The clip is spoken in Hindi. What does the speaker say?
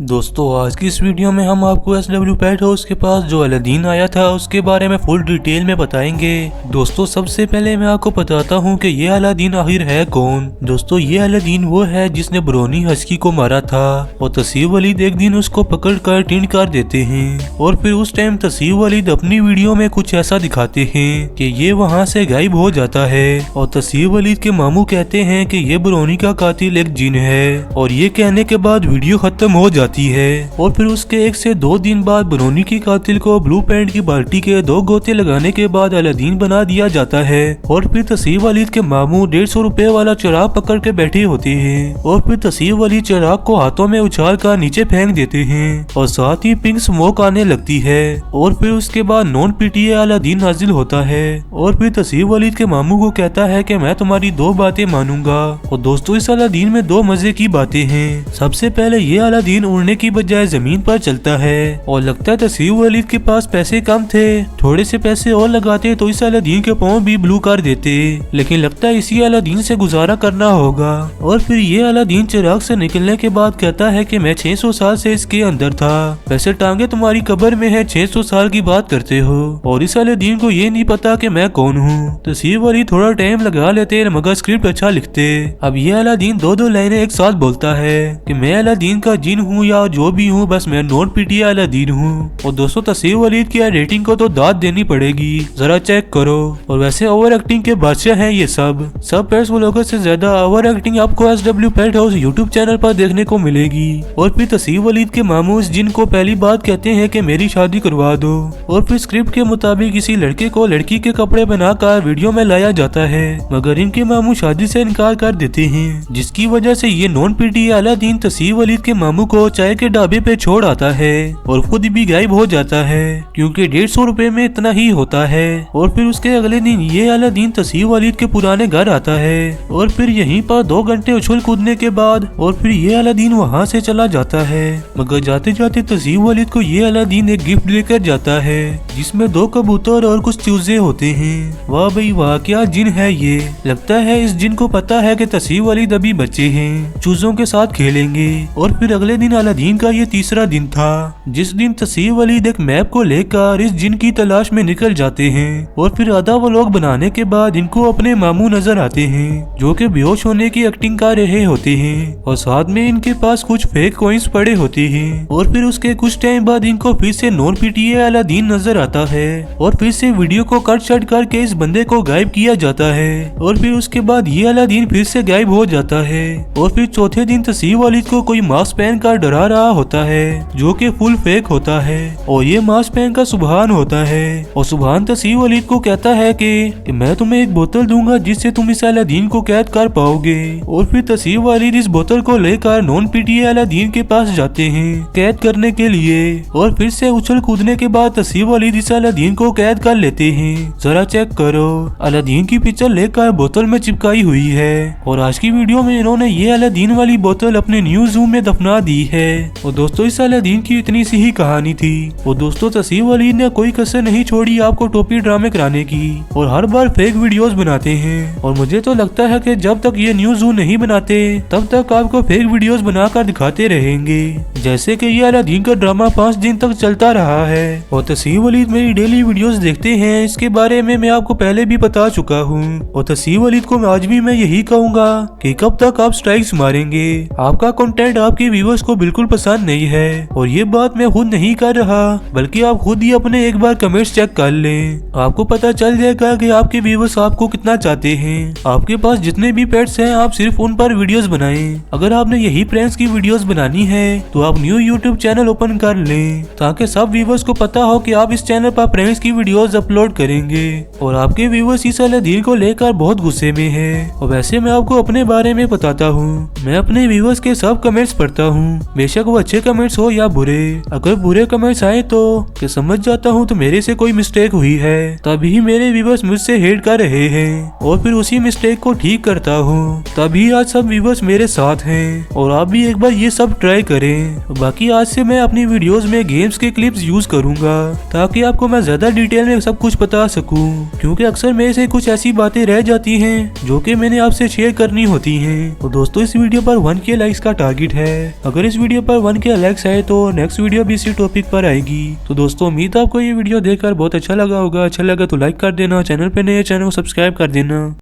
दोस्तों आज की इस वीडियो में हम आपको SW पेट हाउस के पास जो अलादीन आया था उसके बारे में फुल डिटेल में बताएंगे। दोस्तों सबसे पहले मैं आपको बताता हूँ कि ये अलादीन आखिर है कौन। दोस्तों ये अलादीन वो है जिसने ब्रोनी हस्की को मारा था और तसीफ वलीद एक दिन उसको पकड़ कर टिंड कर देते हैं और फिर उस टाइम तसीफ वलीद अपनी वीडियो में कुछ ऐसा दिखाते हैं कि ये वहाँ से गायब हो जाता है और तसीफ वलीद के मामू कहते हैं कि ये ब्रोनी का कातिल एक जिन है और ये कहने के बाद वीडियो खत्म हो जाती है। और फिर उसके 1 से 2 दिन बाद ब्रोनी की कातिल को ब्लू पैंट की बाल्टी के 2 गोते लगाने के बाद अलादीन बना दिया जाता है और फिर तसीफ वलीद के मामू 150 रुपए वाला चिराग पकड़ के बैठे होते हैं और फिर तसीफ वलीद चिराग को हाथों में उछाल कर नीचे फेंक देते हैं और साथ ही पिंक स्मोक आने लगती है और फिर उसके बाद नॉन पीटीए अलादीन नाजिल होता है और फिर तसीफ वलीद के मामू को कहता है कि मैं तुम्हारी 2 बातें मानूंगा। और दोस्तों इस अलादीन में 2 मजे की बातें हैं। सबसे पहले ये अलादीन उड़ने की बजाय जमीन पर चलता है और लगता है तसीफ वलीद के पास पैसे कम थे, थोड़े से पैसे और लगाते तो इस अलादीन के पाँव भी ब्लू कर देते, लेकिन लगता है इसी अलादीन से गुजारा करना होगा। और फिर ये अलादीन चिराग से निकलने के बाद कहता है कि मैं 600 साल से इसके अंदर था, वैसे टांगे तुम्हारी कब्र में है, 600 साल की बात करते हो। और इस अलादीन को ये नहीं पता कि मैं कौन हूँ। तसीफ वलीद थोड़ा टाइम लगा लेते मगर स्क्रिप्ट अच्छा लिखते। अब ये अलादीन 2 लाइनें एक साथ बोलता है कि मैं अलादीन का जिन हूँ या जो भी हूँ, बस मैं नॉन पीटीए अलादीन हूँ। और दोस्तों तसीफ वलीद की रेटिंग को तो दाद देनी पड़ेगी, जरा चेक करो। और वैसे ओवर एक्टिंग के बादशाह हैं ये सब पेट्स व्लॉगर से ज्यादा ओवर एक्टिंग आपको SW पेट हाउस यूट्यूब चैनल पर देखने को मिलेगी। और फिर तसीफ वलीद के मामू इस जिन को पहली बात कहते हैं कि मेरी शादी करवा दो और फिर स्क्रिप्ट के मुताबिक किसी लड़के को लड़की के कपड़े बनाकर वीडियो में लाया जाता है, मगर इनके मामू शादी से इनकार कर देते हैं, जिसकी वजह से ये नॉन पीटीए अलादीन तसीफ वलीद के मामू को चाय के ढाबे पे छोड़ आता है और खुद भी गायब हो जाता है क्योंकि 150 रुपए में इतना ही होता है। और फिर उसके अगले दिन ये अलादीन तसीफ वलीद के पुराने घर आता है और फिर यहीं पर 2 घंटे उछल कूदने के बाद और फिर ये अलादीन वहाँ से चला जाता है, मगर जाते जाते तसीफ वलीद को ये अलादीन एक गिफ्ट लेकर जाता है जिसमें 2 कबूतर और कुछ चूजे होते हैं। वाह भाई वाह, क्या जिन है ये। लगता है इस जिन को पता है कि तसीफ वलीद अभी बच्चे हैं, चूजों के साथ खेलेंगे। और फिर अगले दिन अलादीन का ये तीसरा दिन था जिस दिन तसीफ वलीद एक मैप को लेकर इस जिन की तलाश में निकल जाते हैं और फिर आधा व्लॉग बनाने के बाद इनको अपने मामू नजर आते हैं जो कि बेहोश होने की एक्टिंग कर रहे होते हैं और साथ में इनके पास कुछ फेक कॉइंस पड़े होते हैं। और फिर उसके कुछ टाइम बाद इनको फिर से नॉन पीटीए अलादीन नजर आता है और फिर से वीडियो को कट शट करके इस बंदे को गायब किया जाता है और फिर उसके बाद ये अलादीन फिर से गायब हो जाता है। और फिर चौथे दिन तसीफ वलीद को कोई मास्क पहन कर डरा रहा होता है जो कि फुल फेक होता है और ये मास्क पहन का सुभान होता है और सुभान तसीफ वलीद को कहता है कि मैं तुम्हें एक बोतल दूंगा जिससे तुम इस अलादीन को कैद कर पाओगे। और फिर तसीफ वलीद इस बोतल को लेकर नॉन पीटीए अलादीन के पास जाते हैं कैद करने के लिए और फिर से उछल कूदने के बाद तसीफ वलीद इस अलादीन को कैद कर लेते हैं। जरा चेक करो, अलादीन की पिक्चर लेकर बोतल में चिपकाई हुई है और आज की वीडियो में इन्होंने ये अलादीन वाली बोतल अपने न्यू ज़ू में दफना दी है। और दोस्तों इस अलादीन की इतनी सी ही कहानी थी। और दोस्तों तसीफ वलीद ने कोई कसर नहीं छोड़ी आपको टोपी ड्रामे कराने की और हर बार फेक वीडियोस बनाते हैं। और मुझे तो लगता है कि जब तक ये न्यू ज़ू नहीं बनाते तब तक आपको फेक वीडियोस बनाकर दिखाते रहेंगे, जैसे कि ये अलादीन का ड्रामा 5 दिन तक चलता रहा है। और तसीफ वलीद मेरी डेली वीडियोस देखते हैं, इसके बारे में मैं आपको पहले भी बता चुका हूँ। और तसीफ वलीद को आज भी मैं यही कहूँगा कि कब तक आप स्ट्राइक्स मारेंगे। आपका कंटेंट आपके व्यूअर्स को बिल्कुल पसंद नहीं है और ये बात मैं खुद नहीं कर रहा, बल्कि आप खुद ही अपने एक बार कमेंट्स चेक कर लें, आपको पता चल जाएगा कि आपके व्यूअर्स आपको कितना चाहते हैं। आपके पास जितने भी पेट्स हैं आप सिर्फ उन पर वीडियोस बनाएं। अगर आपने यही प्रैंक्स की वीडियोस बनानी है तो आप न्यू यूट्यूब चैनल ओपन कर लें ताकि सब व्यूअर्स को पता हो कि आप इस चैनल पर प्रैंक्स की वीडियोस अपलोड करेंगे। और आपके व्यूअर्स इस अलादीन को लेकर बहुत गुस्से में है। और वैसे मैं आपको अपने बारे में बताता हूँ, मैं अपने व्यूअर्स के सब कमेंट्स पढ़ता हूँ, बेशक वो अच्छे कमेंट्स हो या बुरे। अगर बुरे कमेंट्स आए तो समझ जाता हूँ तो मेरे से कोई मिस्टेक हुई है, तभी मेरे व्यूअर्स मुझसे हेट कर रहे हैं और फिर उसी मिस्टेक को ठीक करता हूँ, तभी आज सब व्यूअर्स मेरे साथ हैं। और आप भी एक बार ये सब ट्राई करें। बाकी आज से मैं अपनी वीडियोस में गेम्स के क्लिप्स यूज करूंगा ताकि आपको मैं ज्यादा डिटेल में सब कुछ बता सकूं, क्योंकि अक्सर मेरे से कुछ ऐसी बातें रह जाती हैं जो कि मैंने आपसे शेयर करनी होती हैं। तो दोस्तों इस वीडियो पर 1K लाइक्स का टारगेट है। अगर इस वीडियो वीडियो पर 1K लाइक्स आए तो नेक्स्ट वीडियो भी इसी टॉपिक पर आएगी। तो दोस्तों उम्मीद है आपको ये वीडियो देखकर बहुत अच्छा लगा होगा। अच्छा लगा तो लाइक कर देना, चैनल पे नए चैनल को सब्सक्राइब कर देना।